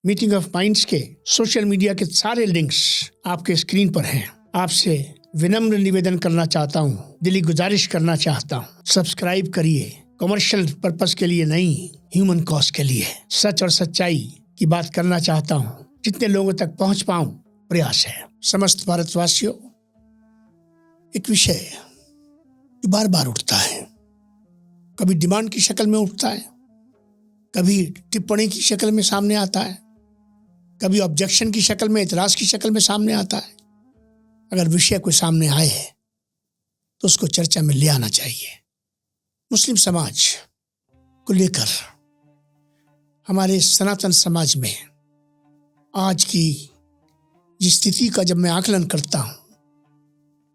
Meeting of minds के social media के सारे लिंक्स आपके स्क्रीन पर हैं। आपसे विनम्र निवेदन करना चाहता हूँ, दिली गुजारिश करना चाहता हूँ, सब्सक्राइब करिए। कमर्शियल पर्पस के लिए नहीं, ह्यूमन कॉज के लिए सच और सच्चाई की बात करना चाहता हूँ। जितने लोगों तक पहुँच पाऊँ प्रयास है। समस्त भारतवासियों, एक विषय जो बार बार उठता है, कभी डिमांड की शक्ल में उठता है, कभी टिप्पणी की शक्ल में सामने आता है, कभी ऑब्जेक्शन की शक्ल में, इतराज की शक्ल में सामने आता है। अगर विषय कोई सामने आए तो उसको चर्चा में ले आना चाहिए। मुस्लिम समाज को लेकर हमारे सनातन समाज में आज की जिस स्थिति का जब मैं आकलन करता हूँ,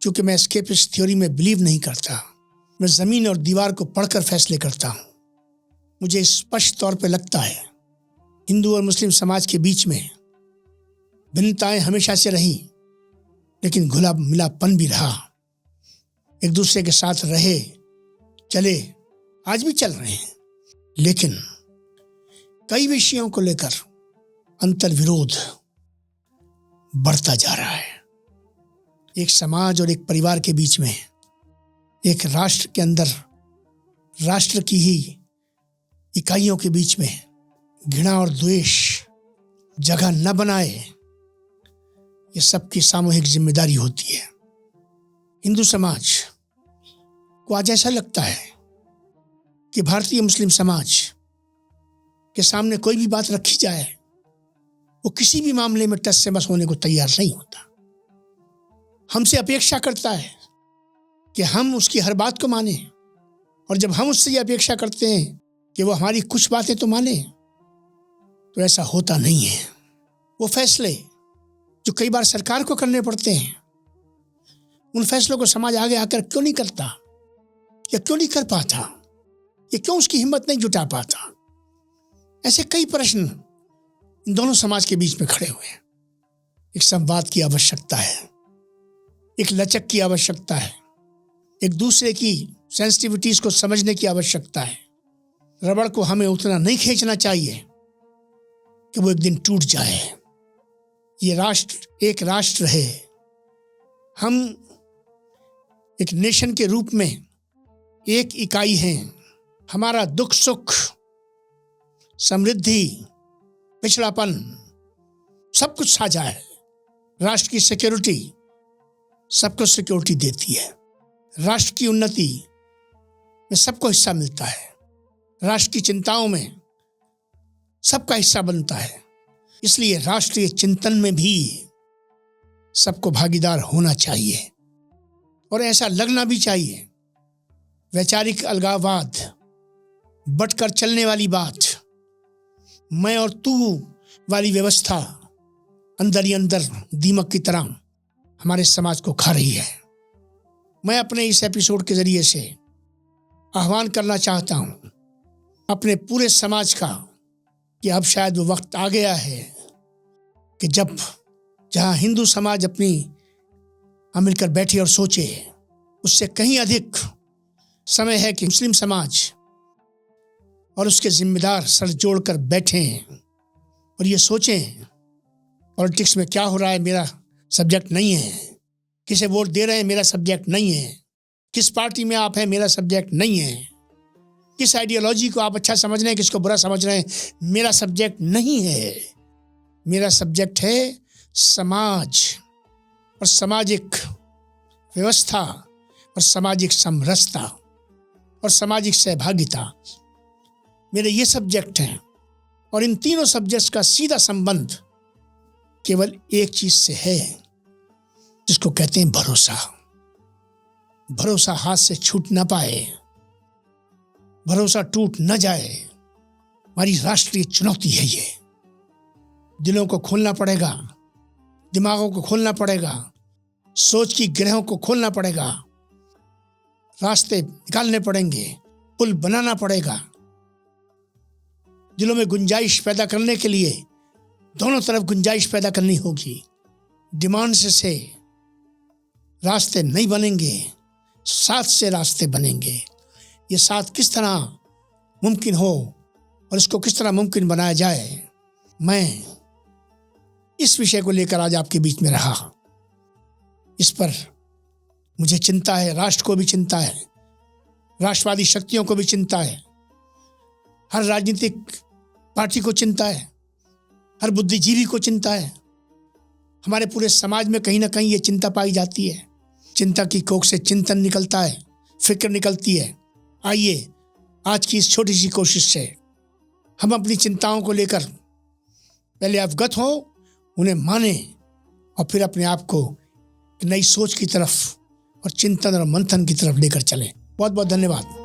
क्योंकि मैं एस्केपिस्ट थ्योरी में बिलीव नहीं करता, मैं ज़मीन और दीवार को पढ़कर फैसले करता हूँ। मुझे स्पष्ट तौर पे लगता है हिंदू और मुस्लिम समाज के बीच में भिन्नताएं हमेशा से रही, लेकिन घुला मिलापन भी रहा। एक दूसरे के साथ रहे, चले, आज भी चल रहे हैं। लेकिन कई विषयों को लेकर अंतर विरोध बढ़ता जा रहा है। एक समाज और एक परिवार के बीच में, एक राष्ट्र के अंदर राष्ट्र की ही इकाइयों के बीच में घृणा और द्वेष जगह न बनाए, ये सबकी सामूहिक जिम्मेदारी होती है। हिंदू समाज को आज ऐसा लगता है कि भारतीय मुस्लिम समाज के सामने कोई भी बात रखी जाए, वो किसी भी मामले में टस से मस होने को तैयार नहीं होता। हमसे अपेक्षा करता है कि हम उसकी हर बात को माने, और जब हम उससे ये अपेक्षा करते हैं कि वो हमारी कुछ बातें तो माने, तो ऐसा होता नहीं है। वो फैसले जो कई बार सरकार को करने पड़ते हैं, उन फैसलों को समाज आगे आकर क्यों नहीं करता, या क्यों नहीं कर पाता, या क्यों उसकी हिम्मत नहीं जुटा पाता। ऐसे कई प्रश्न इन दोनों समाज के बीच में खड़े हुए हैं। एक संवाद की आवश्यकता है, एक लचक की आवश्यकता है, एक दूसरे की सेंसिटिविटीज को समझने की आवश्यकता है। रबड़ को हमें उतना नहीं खींचना चाहिए कि वो एक दिन टूट जाए। ये राष्ट्र एक राष्ट्र है। हम एक नेशन के रूप में एक इकाई हैं। हमारा दुख सुख, समृद्धि, पिछड़ापन सब कुछ साझा है। राष्ट्र की सिक्योरिटी सबको सिक्योरिटी देती है। राष्ट्र की उन्नति में सबको हिस्सा मिलता है। राष्ट्र की चिंताओं में सबका हिस्सा बनता है। इसलिए राष्ट्रीय चिंतन में भी सबको भागीदार होना चाहिए, और ऐसा लगना भी चाहिए। वैचारिक अलगाववाद, बटकर चलने वाली बात, मैं और तू वाली व्यवस्था अंदर ही अंदर दीमक की तरह हमारे समाज को खा रही है। मैं अपने इस एपिसोड के जरिए से आह्वान करना चाहता हूँ अपने पूरे समाज का, कि अब शायद वो वक्त आ गया है कि जब जहाँ हिंदू समाज अपनी मिलकर बैठे और सोचे, उससे कहीं अधिक समय है कि मुस्लिम समाज और उसके जिम्मेदार सर जोड़कर बैठें और ये सोचें, पॉलिटिक्स में क्या हो रहा है मेरा सब्जेक्ट नहीं है, किसे वोट दे रहे हैं मेरा सब्जेक्ट नहीं है, किस पार्टी में आप हैं मेरा सब्जेक्ट नहीं है, किस आइडियोलॉजी को आप अच्छा समझ रहे हैं, किसको बुरा समझ रहे हैं, मेरा सब्जेक्ट नहीं है। मेरा सब्जेक्ट है समाज और सामाजिक व्यवस्था और सामाजिक समरसता और सामाजिक सहभागिता। मेरे ये सब्जेक्ट हैं, और इन तीनों सब्जेक्ट्स का सीधा संबंध केवल एक चीज से है, जिसको कहते हैं भरोसा। भरोसा हाथ से छूट ना पाए, भरोसा टूट न जाए, हमारी राष्ट्रीय चुनौती है ये। दिलों को खोलना पड़ेगा, दिमागों को खोलना पड़ेगा, सोच की ग्रहों को खोलना पड़ेगा, रास्ते निकालने पड़ेंगे, पुल बनाना पड़ेगा। दिलों में गुंजाइश पैदा करने के लिए दोनों तरफ गुंजाइश पैदा करनी होगी। डिमांड से रास्ते नहीं बनेंगे, साथ से रास्ते बनेंगे। ये साथ किस तरह मुमकिन हो और इसको किस तरह मुमकिन बनाया जाए, मैं इस विषय को लेकर आज आपके बीच में रहा। इस पर मुझे चिंता है, राष्ट्र को भी चिंता है, राष्ट्रवादी शक्तियों को भी चिंता है, हर राजनीतिक पार्टी को चिंता है, हर बुद्धिजीवी को चिंता है। हमारे पूरे समाज में कहीं ना कहीं ये चिंता पाई जाती है। चिंता की कोख से चिंतन निकलता है, फिक्र निकलती है। आइए आज की इस छोटी सी कोशिश से हम अपनी चिंताओं को लेकर पहले अवगत हों, उन्हें माने और फिर अपने आप को नई सोच की तरफ और चिंतन और मंथन की तरफ लेकर चलें। बहुत बहुत धन्यवाद।